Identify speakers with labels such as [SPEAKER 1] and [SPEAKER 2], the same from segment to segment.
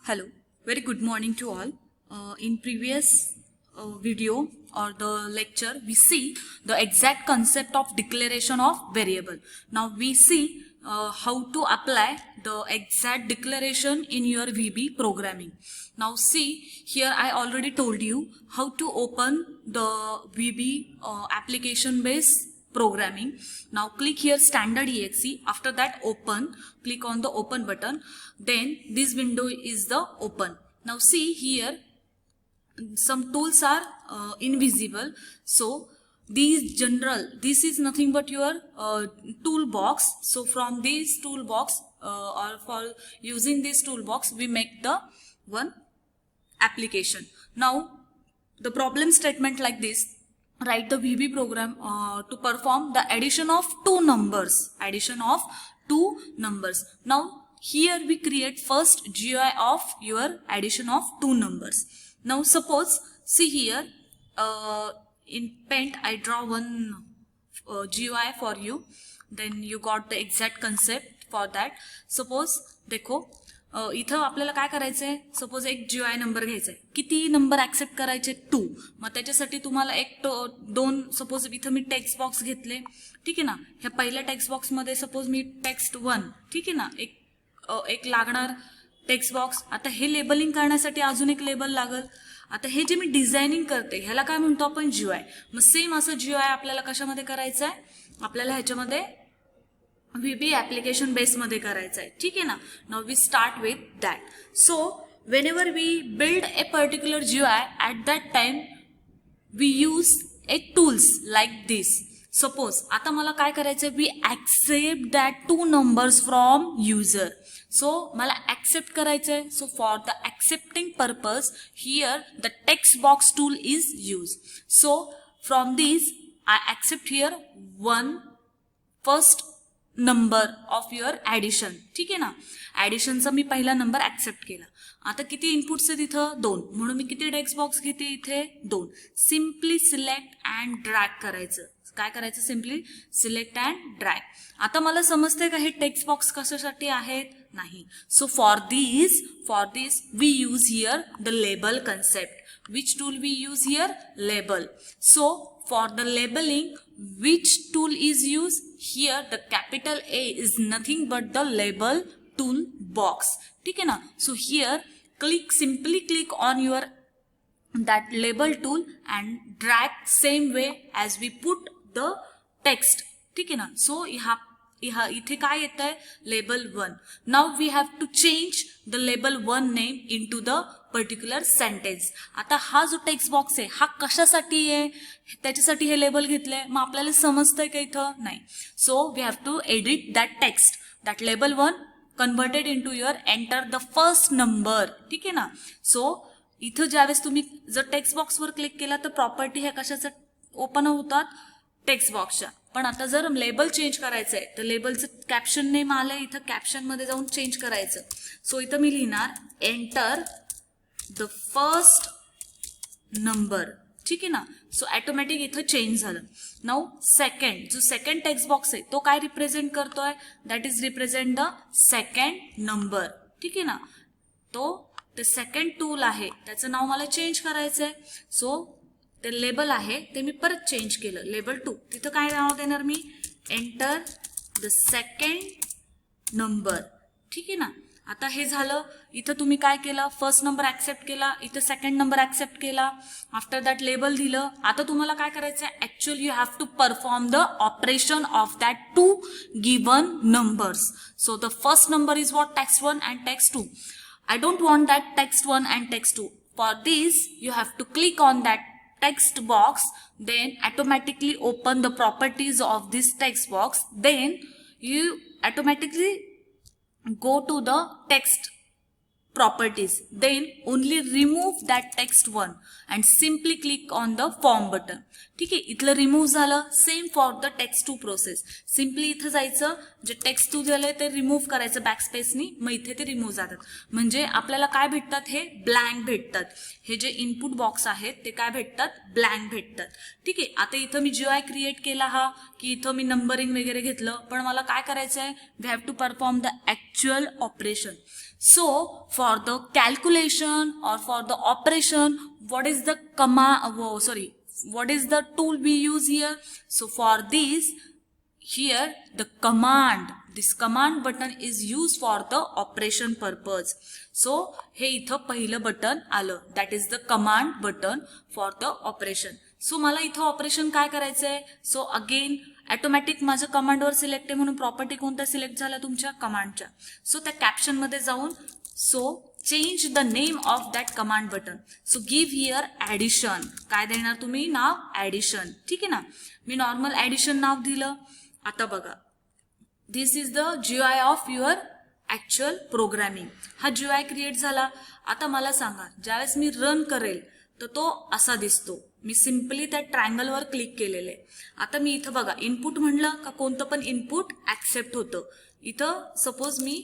[SPEAKER 1] Hello, very good morning to all. In previous video or the lecture, we see the exact concept of declaration of variable. Now we see how to apply the exact declaration in your VB programming. Now see, here I already told you how to open the VB application base programming. Now click here standard exe. After that open, click on the open button. Then this window is the open. Now see here some tools are invisible. So this is nothing but your toolbox. So from this toolbox or for using this toolbox we make the one application. Now the problem statement like this. Write the VB program to perform the addition of two numbers. Now here we create first GUI of your addition of two numbers. Now suppose see here in Paint I draw one GUI for you. Then you got the exact concept for that. Suppose देखो इथं आपल्याला काय करायचंय. Suppose एक GUI number घ्यायचा आहे. किती number accept करायचे 2. मग त्याच्यासाठी तुम्हाला एक दोन सपोज इथं मी टेक्स्ट बॉक्स घेतले. ठीक आहे ना. ह्या पहिल्या टेक्स्ट बॉक्स मध्ये सपोज मी टेक्स्ट 1 ठीक आहे ना एक लागणार टेक्स्ट बॉक्स. आता हे लेबलिंग करण्यासाठी अजून एक लेबल लागल. आता हे जे मी डिझायनिंग करते ह्याला काय म्हणतो आपण GUI. मग सेम असं GUI आपल्याला कशामध्ये करायचं आहे. आपल्याला ह्याच्यामध्ये VB application base मध्ये करायचं आहे. ठीक आहे ना. Now we start with that. So whenever we build a particular GUI at that time we use a tools like this. Suppose आता मला काय करायचं we accept that two numbers from user. So मला accept करायचं आहे. So for the accepting purpose here the text box tool is used. So from this I accept here one first number of your addition. ठीक आहे ना. ऍडिशनचा मी पहिला number accept केला. आता किती इनपुट्स आहेत इथं 2. म्हणून मी किती टेक्स्ट बॉक्स घेते इथे 2. सिम्पली सिलेक्ट अँड ड्रॅग करायचं. काय करायचं सिम्पली सिलेक्ट अँड ड्रॅग. आता मला समजते का हे टेक्स्ट बॉक्स कशासाठी आहेत नाही. So for this we use here the label concept. which tool we use here label. So for the labeling which tool is used here the capital A is nothing but the label tool box. ठीक है ना. So here simply click on your that label tool and drag same way as we put the text. ठीक है ना. So इथे काय येत आहे label 1. Now we have to change the label 1 name into the particular sentence. आता हा जो टेक्स्ट बॉक्स आहे हा कशासाठी आहे त्याच्यासाठी हे लेबल घेतलंय. मग आपल्याला समजतंय का इथं नाही. So we have to edit that text that label 1 converted into your enter the first number. ठीक आहे ना. सो इथं ज्यावेळेस तुम्ही जर टेक्स्ट बॉक्सवर क्लिक केला तर प्रॉपर्टी ह्या कशाचं ओपन होतात टेक्स्ट बॉक्सच्या. पण आता जर लेबल चेंज करायचं आहे तर लेबलचं कॅप्शन नेम आलंय इथं कॅप्शन मध्ये जाऊन चेंज करायचं. सो इथं मी लिहिणार एंटर द फर्स्ट नंबर. ठीक आहे ना. सो ऑटोमॅटिक इथं चेंज झालं. नाउ जो सेकंड टेक्स्ट बॉक्स आहे तो काय रिप्रेझेंट करतोय that is represent the second number. ठीक आहे ना. तो ते सेकंड टूल आहे त्याचं नाव मला चेंज करायचं आहे. सो ते लेबल आहे ते मी परत चेंज केलं लेबल 2. तिथं काय नाव देणार मी एंटर द सेकंड नंबर. ठीक आहे ना. आता हे झालं. इथं तुम्ही काय केलं फर्स्ट नंबर ऍक्सेप्ट केला. इथं सेकंड नंबर ऍक्सेप्ट केला. आफ्टर दॅट लेबल दिलं. आता तुम्हाला काय करायचं आहे actually you have to perform the operation of that two given numbers. So the first number is what text 1 and text 2. I don't want that text 1 and text 2. For this you have to click on that text box, then automatically open the properties of this text box, then you automatically go to the text properties, then only remove that text 1 and simply click on the form button. ठीक आहे. इथलं remove झालं. Same for the text 2 process. Simply इथं जायचं जे text 2 झालंय ते remove करायचं बॅकस्पेसनी. मग इथे ते रिमूव्ह जातात. म्हणजे आपल्याला काय भेटतात हे ब्लँक भेटतात. हे जे इनपुट बॉक्स आहेत ते काय भेटतात ब्लँक भेटतात. ठीक आहे. आता इथं मी GUI क्रिएट केला हा की इथं मी नंबरिंग वगैरे घेतलं. पण मला काय करायचं आहे we have to perform the actual operation. So for the calculation or for the operation, what is the what is the tool we use here? So for this, here this command button is used for the operation purpose. So हे इथं पहिलं button आलं, that is the command button for the operation. So मला इथं operation काय करायचंय? So again automatic माझं कमांडवर select आहे म्हणून प्रॉपर्टी कोणत्या सिलेक्ट झाल्या? तुमच्या कमांडच्या. सो त्या कॅप्शन मध्ये जाऊन so change the name of that command button. So give here addition. काय देणार तुम्ही? नाव ऍडिशन. ठीक आहे ना. मी नॉर्मल ऍडिशन नाव दिलं. आता बघा, this is the GUI of your actual programming. हा जीआय क्रिएट झाला. आता मला सांगा, ज्यावेळेस मी रन करेल तर तो असा दिसतो. मी सिम्पली त्या ट्रायंगलवर क्लिक केलेले. आता मी इथं बघा, इनपुट म्हणलं का कोणतं पण इनपुट ऍक्सेप्ट होतं. इथं सपोज मी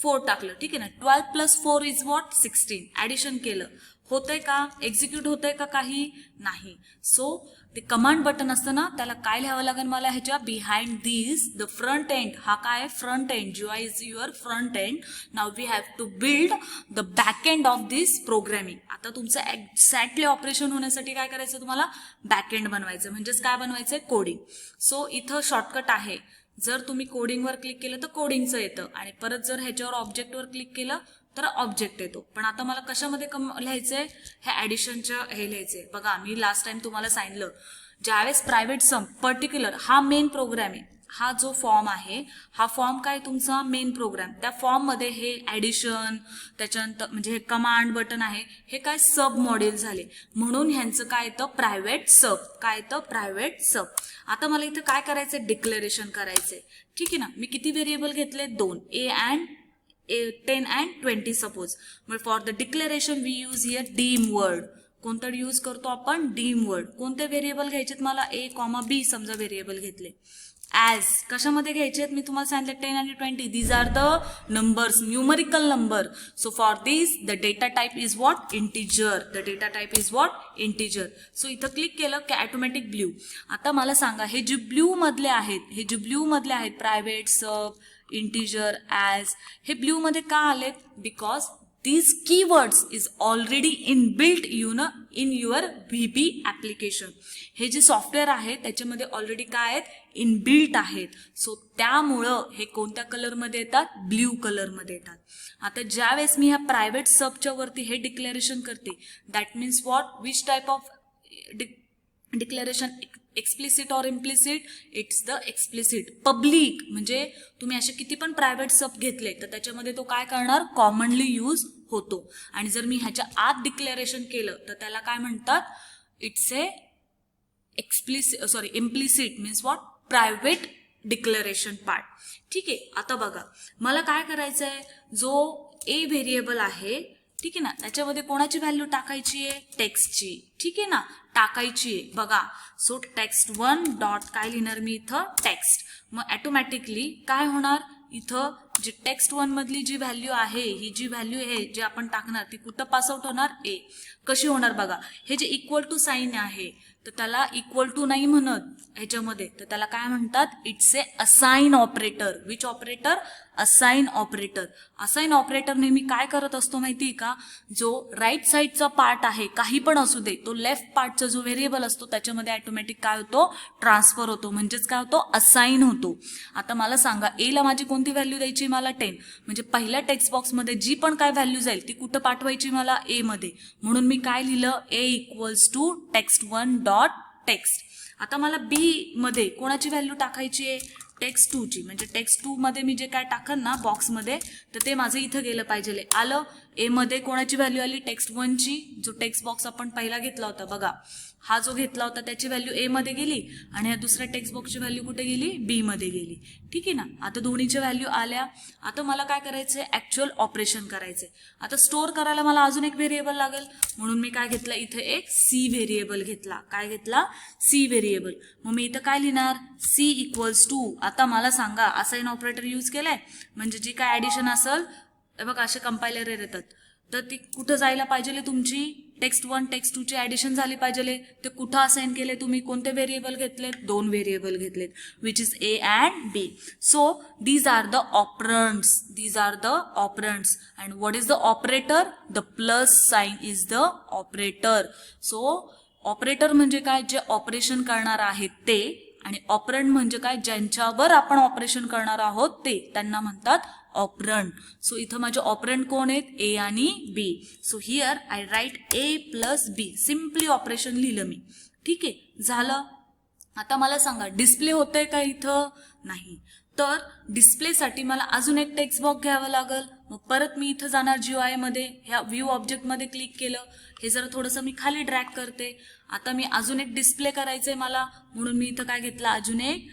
[SPEAKER 1] 4 टाकलं. ठीक आहे ना. 12 + 4 इज व्हॉट? 16. ऍडिशन केलं. होतंय का? एक्झिक्यूट होतंय का? काही नाही. सो ते कमांड बटन असतं ना, त्याला काय लिहावं लागेल मला? ह्याच्या behind this the front end. हा काय? Front end. GUI is your front end. Now we have to build the back end of this programming. आता तुमचं एक्झॅक्टली ऑपरेशन होण्यासाठी काय करायचं? तुम्हाला बॅक एंड बनवायचं. म्हणजेच काय बनवायचंय? कोडिंग. सो इथं शॉर्टकट आहे. जर तुम्ही कोडिंगवर क्लिक केलं तर कोडिंगचं येतं आणि परत जर ह्याच्यावर ऑब्जेक्टवर क्लिक केलं तर ऑब्जेक्ट येतो. पण आता मला कशामध्ये लिहायचंय? हे ऍडिशनच्या हे लिहायचंय. बघा, मी लास्ट टाइम तुम्हाला सांगितलं, ज्यावेळेस प्रायव्हेट सम पर्टिक्युलर हा मेन प्रोग्राम आहे. हा जो फॉर्म आहे, हा फॉर्म काय? तुमचा मेन प्रोग्राम. त्या फॉर्म मध्ये हे ऍडिशन, त्याच्यानंतर म्हणजे हे कमांड बटन आहे, हे काय? सब मॉड्यूल झाले. म्हणून ह्यांचं काय येतं? प्रायव्हेट सब. काय येतं? प्रायव्हेट सब. आता मला इथं काय करायचंय? डिक्लेरेशन करायचंय. ठीक आहे ना. मी किती व्हेरिएबल घेतले? 2. A and 10 and 20 suppose. मग for the declaration we use here dim word. कोणतं यूज करतो आपण? Dim word. कोणते व्हेरिएबल घ्यायचेत मला? A, B समजा व्हेरिएबल घेतले. ॲज कशामध्ये घ्यायचे आहेत? मी तुम्हाला सांगितलं 10 आणि 20. These are the numbers, numerical number. So for this the data type is what? Integer. The data type is what? Integer. So इथं क्लिक केलं की ऑटोमॅटिक ब्ल्यू. आता मला सांगा, हे जे ब्ल्यू मधले आहेत, प्रायव्हेट, सब, इंटिजर, ॲज, हे ब्ल्यू मध्ये का आलेत? Because these keywords is already inbuilt in your VB application. हे जे सॉफ्टवेअर आहे त्याच्यामध्ये ऑलरेडी काय आहेत? इनबिल्ट आहेत. सो त्यामुळं हे कोणत्या कलरमध्ये येतात? ब्ल्यू कलरमध्ये येतात. आता ज्यावेळेस मी ह्या प्रायव्हेट सबच्या वरती हे डिक्लेरेशन करते, that means what? Which type of declaration? Explicit और implicit? It's the explicit. Public म्हणजे तुम्ही असे किती पण प्रायव्हेट सब घेतले तर त्याच्यामध्ये तो काय करणार? कॉमनली यूज होतो. आणि जर मी ह्याच्या आत डिक्लेरेशन केलं तर त्याला काय म्हणतात? It's a implicit means what? Private declaration part. ठीक आहे. आता बघा, मला काय करायचंय? जो ए व्हेरिएबल आहे, ठीक आहे ना, त्याच्यामध्ये कोणाची व्हॅल्यू टाकायची आहे? टेक्स्टची. ठीक आहे ना, टाकायची आहे. बघा, सो text1 डॉट काय लिहिणार मी इथं? टेक्स्ट. मग ऑटोमॅटिकली काय होणार? इथं जी text1 मधली जी व्हॅल्यू आहे, ही जी व्हॅल्यू आहे जे आपण टाकणार ती कुठं पास आउट होणार? ए. कशी होणार? बघा, हे जे इक्वल टू साईन आहे तर त्याला इक्वल टू नाही म्हणत ह्याच्यामध्ये, तर त्याला काय म्हणतात? It's a assign operator. Which operator? Assign operator. Assign operator नेहमी काय करत असतो माहिती का? जो राईट साईडचा पार्ट आहे, काही पण असू दे, तो लेफ्ट पार्टचा जो व्हेरिएबल असतो त्याच्यामध्ये ऑटोमॅटिक काय होतो? ट्रान्सफर होतो. म्हणजेच काय होतो? असाइन होतो. आता मला सांगा, ए ला माझी कोणती व्हॅल्यू द्यायची? मला 10. म्हणजे पहिल्या टेक्स्ट बॉक्समध्ये जी पण काय व्हॅल्यू जाईल ती कुठं पाठवायची? मला ए मध्ये. म्हणून मी काय लिहिलं? A equals to text1 dot text. आता मला बी मध्ये कोणाची व्हॅल्यू टाकायची आहे? text2 ची. म्हणजे text2 मध्ये मी जे काय टाकन ना बॉक्समध्ये तर ते माझं इथं गेलं पाहिजे. आलं. ए मध्ये कोणाची व्हॅल्यू आली? text1 ची. जो टेक्स्ट बॉक्स आपण पहिला घेतला होता बघा, हा जो घेतला होता त्याची व्हॅल्यू ए मध्ये गेली आणि ह्या दुसऱ्या टेक्स्ट बॉक्सची व्हॅल्यू कुठे गेली? बी मध्ये गेली. ठीक आहे ना. आता दोन्हीच्या व्हॅल्यू आल्या. आता मला काय करायचंय? ऍक्च्युअल ऑपरेशन करायचंय. आता स्टोअर करायला मला अजून एक व्हेरिएबल लागेल, म्हणून मी काय घेतलं? इथे एक सी व्हेरिएबल घेतला. काय घेतला? C variable. मग मी इथं काय लिहिणार? C equals to. आता मला सांगा, असाइन ऑपरेटर यूज केलाय म्हणजे जी काय ऍडिशन असेल, बघा असे कंपायलर येतात, तर ती कुठं जायला पाहिजे तुमची टेक्स्ट 1 टेक्स्ट 2 ची ऍडिशन झाली पाहिजे. ते कुठं असाइन केले तुम्ही, कोणते व्हेरिएबल घेतलेत, 2 व्हेरिएबल घेतलेत which is A and B. So these are the operands, these are the operands. And what is the operator? The plus sign is the operator. So operator म्हणजे काय, जे ऑपरेशन करणार आहेत ते, आणि ऑपरंड म्हणजे काय, ज्यांच्यावर आपण ऑपरेशन करणार आहोत ते, त्यांना म्हणतात ऑपरंड. सो इथं माझे ऑपरंड कोण आहेत, ए आणि B. So here I write A plus B. Simply operation लिहिलं मी. ठीक आहे, झालं. आता मला सांगा डिस्प्ले होतंय का इथं? नाही. तर डिस्प्लेसाठी मला अजून एक टेक्स्ट बॉक्स घ्यावं लागेल. मग परत मी इथं जाणार GUI मध्ये, ह्या व्ह्यू ऑब्जेक्टमध्ये क्लिक केलं. हे जरा थोडंसं मी खाली ड्रॅग करते. आता मी अजून एक डिस्प्ले करायचंय मला, म्हणून मी इथं काय घेतला, अजून एक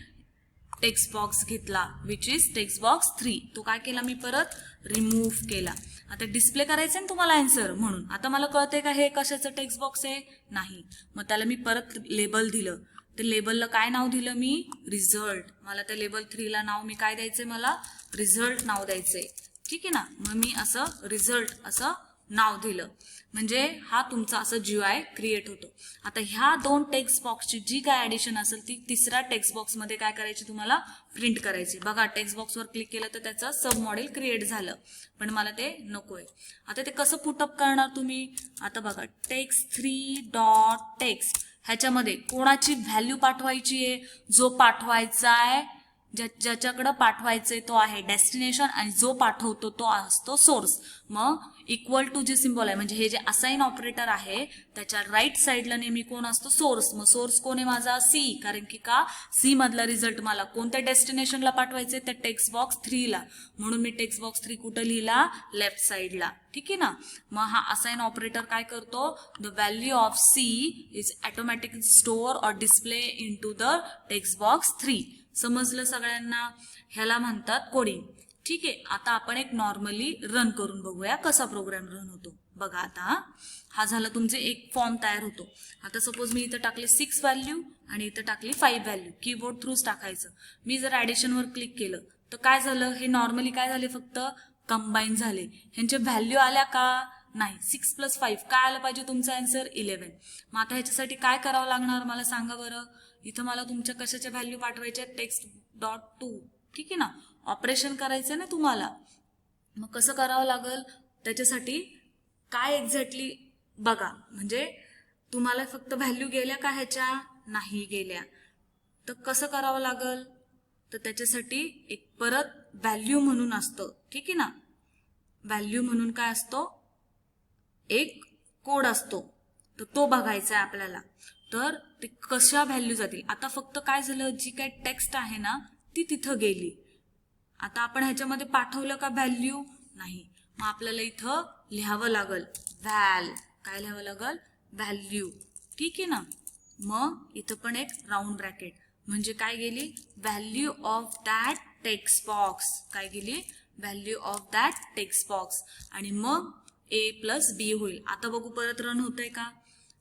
[SPEAKER 1] टेक्स्ट बॉक्स घेतला विच इज टेक्स्ट बॉक्स 3. तो काय केला मी परत रिमूव्ह केला. आता डिस्प्ले करायचंय ना तुम्हाला आन्सर, म्हणून आता मला कळतंय का हे कशाचं टेक्स्ट बॉक्स आहे? नाही. मग त्याला मी परत लेबल दिलं. ते लेबलला काय नाव दिलं मी? रिझल्ट. मला त्या लेबल 3 ला नाव मी काय द्यायचंय, मला रिझल्ट नाव द्यायचंय. ठीक आहे ना. मग मी असं रिझल्ट असं नाव दिलं, म्हणजे हा तुमचा असं GUI क्रिएट होतो. आता ह्या 2 टेक्स्ट बॉक्सची जी काय ऍडिशन असेल ती तिसऱ्या टेक्स्ट बॉक्समध्ये काय करायची, तुम्हाला प्रिंट करायची. बघा टेक्स्ट बॉक्सवर क्लिक केलं तर त्याचं सब मॉडेल क्रिएट झालं, पण मला ते नकोय. आता ते कसं पुटअप करणार तुम्ही? आता बघा टेक्स्ट 3 डॉट टेक्स्ट, ह्याच्यामध्ये कोणाची व्हॅल्यू पाठवायची आहे? जो पाठवायचा आहे, ज्याच्याकडे पाठवायचंय तो आहे डेस्टिनेशन, आणि जो पाठवतो तो असतो सोर्स. मग इक्वल टू जे सिम्बॉल आहे, म्हणजे हे जे असाइन ऑपरेटर आहे त्याच्या राईट साईडला नेहमी कोण असतो? सोर्स. मग सोर्स कोण आहे माझा? सी. कारण की का, सी मधला रिझल्ट मला कोणत्या डेस्टिनेशनला पाठवायचंय? त्या टेक्स्ट बॉक्स 3 ला. म्हणून मी टेक्स्ट बॉक्स 3 कुठं लिहिला? लेफ्ट साईडला. ठीक आहे ना. मग हा असाइन ऑपरेटर काय करतो? The value of C is automatically store और display in to the text box 3. समजलं सगळ्यांना? ह्याला म्हणतात कोडिंग. ठीक आहे. आता आपण एक नॉर्मली रन करून बघूया कसा प्रोग्राम रन होतो. बघा आता हा झाला तुमचे एक फॉर्म तयार होतो. आता सपोज मी इथं टाकले 6 व्हॅल्यू आणि इथं टाकली 5 व्हॅल्यू. कीबोर्ड थ्रूच टाकायचं. मी जर ऍडिशनवर क्लिक केलं तर काय झालं? हे नॉर्मली काय झाले, फक्त कंबाईन झाले. ह्यांच्या व्हॅल्यू आल्या का? नाही. 6 + 5 काय आलं पाहिजे तुमचा आन्सर? 11. मग आता ह्याच्यासाठी काय करावं लागणार मला सांगा बरं. इथं मला तुमच्या कशाच्या व्हॅल्यू पाठवायच्या? Text dot 2. ठीक आहे ना. ऑपरेशन करायचं ना तुम्हाला. मग कसं करावं लागेल त्याच्यासाठी? काय एक्झॅक्टली बघा, म्हणजे तुम्हाला फक्त व्हॅल्यू गेल्या का ह्याच्या? नाही गेल्या. तर कसं करावं लागेल? तर त्याच्यासाठी एक परत व्हॅल्यू म्हणून असतं. ठीक आहे ना. व्हॅल्यू म्हणून काय असतो? एक कोड असतो, तर तो बघायचा आहे आपल्याला. तर ते कशा व्हॅल्यू जातील? आता फक्त काय झालं, जी काय टेक्स्ट आहे ना ती तिथं गेली. आता आपण ह्याच्यामध्ये पाठवलं का व्हॅल्यू? नाही. मग आपल्याला इथं लिहावं लागल व्हॅल. काय लिहावं लागल? व्हॅल्यू. ठीक आहे ना. मग इथं पण एक राऊंड ब्रॅकेट, म्हणजे काय गेली? Value of that text box. काय गेली? Value of that text box. आणि मग ए प्लस बी होईल. आता बघू परत रन होतंय का.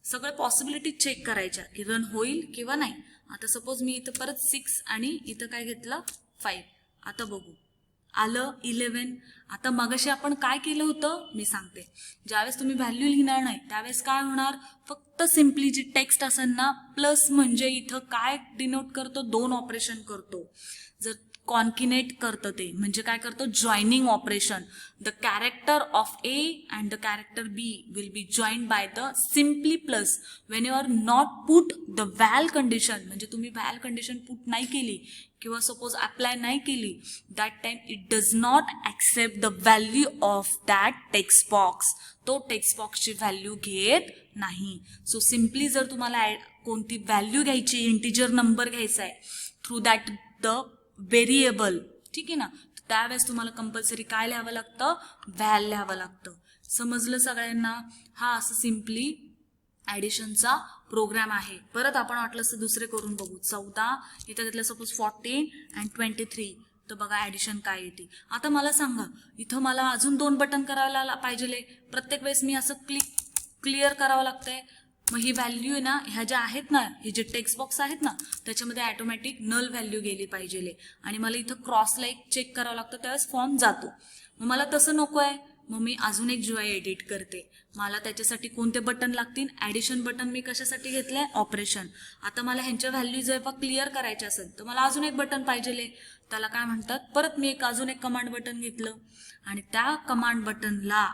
[SPEAKER 1] सगळे पॉसिबिलिटी चेक करायच्या की रन होईल किंवा नाही. आता सपोज मी इथं परत 6 आणि इथं काय घेतलं? 5. आता बघू आलं 11. आता मगाशी आपण काय केलं होतं मी सांगते. ज्यावेळेस तुम्ही व्हॅल्यू लिहिणार नाही त्यावेळेस काय होणार? फक्त सिम्पली जी टेक्स्ट असेल ना, प्लस म्हणजे इथं काय डिनोट करतो? 2 ऑपरेशन करतो. जर कॉन्किनेट करतं ते म्हणजे काय करतो? Joining operation. The character of A and the character B will be joined by the simply plus when you are not put the val condition. म्हणजे तुम्ही व्हॅल कंडिशन पुट नाही केली किंवा सपोज अप्लाय नाही केली, that time it does not accept the value of that text box. तो text बॉक्सची value घेत नाही. सो सिम्पली जर तुम्हाला कोणती व्हॅल्यू घ्यायची, इंटिजर नंबर घ्यायचा आहे थ्रू दॅट द व्हेरिएबल, ठीक आहे ना, त्यावेळेस तुम्हाला कंपल्सरी काय लिहावं लागतं? व्हॅल लिहावं लागतं. समजलं सगळ्यांना? हा असं सिम्पली ऍडिशनचा प्रोग्राम आहे. परत आपण वाटलं असं दुसरे करून बघू. 14 इथं घेतलं सपोज 14 अँड 23. तर बघा ऍडिशन काय येते. आता मला सांगा, इथं मला अजून 2 बटन करायला पाहिजे. प्रत्येक वेळेस मी असं क्लिअर करावं लागतंय. मग ही व्हॅल्यू आहे ना, ह्या ज्या आहेत ना, हे जे टेक्स्ट बॉक्स आहेत ना त्याच्यामध्ये ऑटोमॅटिक नल व्हॅल्यू गेली पाहिजे. आणि मला इथं क्रॉसला एक चेक करावं लागतं, त्यावेळेस फॉर्म जातो. मग मला तसं नको आहे. मग मी अजून एक GUI एडिट करते. मला त्याच्यासाठी कोणते बटन लागतील? ॲडिशन बटन मी कशासाठी घेतलंय? ऑपरेशन. आता मला ह्यांच्या व्हॅल्यू जेव्हा क्लिअर करायच्या असेल तर मला अजून एक बटन पाहिजे. त्याला काय म्हणतात? परत मी अजून एक कमांड बटन घेतलं आणि त्या कमांड बटनला